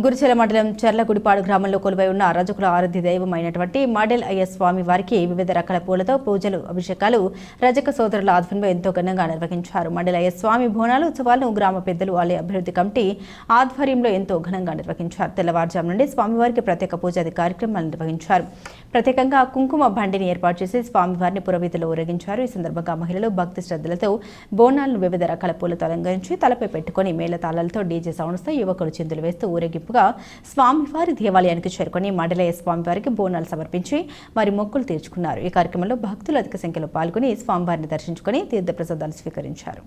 గురిచెల మండలం చర్లగుడిపాడు గ్రామంలో కొలువై ఉన్న రజకుల ఆరాధ్య దైవమైనటువంటి మాడెల్ అయ్య స్వామి వారికి వివిధ రకాల పూలతో పూజలు అభిషేకాలు రజక సోదరుల ఆధ్వర్యంలో ఎంతో ఘనంగా నిర్వహించారు. మాడెల్ అయ్య స్వామి బోనాలు ఉత్సవాలను గ్రామ పెద్దలు ఆలయ అభివృద్ధి కమిటీ ఆధ్వర్యంలో ఎంతో ఘనంగా నిర్వహించారు. తెల్లవారుజాము నుండి స్వామివారికి ప్రత్యేక పూజాది కార్యక్రమాలు నిర్వహించారు. ప్రత్యేకంగా కుంకుమ బండిని ఏర్పాటు చేసి స్వామివారిని పురవీధిలో ఊరేగించారు. ఈ సందర్భంగా మహిళలు భక్తి శ్రద్ధలతో బోనాలను వివిధ రకాల పూలతో అలంకరించి తలపై పెట్టుకుని మేళతాళాలతో డీజే సౌండ్స్తో యువకులు చిందులు వేస్తూ ఊరేగింపుగా స్వామివారి దేవాలయానికి చేరుకుని మాడెలయ్య స్వామివారికి బోనాలు సమర్పించి వారి మొక్కులు తీర్చుకున్నారు. ఈ కార్యక్రమంలో భక్తులు అధిక సంఖ్యలో పాల్గొని స్వామివారిని దర్శించుకుని తీర్థప్రసాదాలు స్వీకరించారు.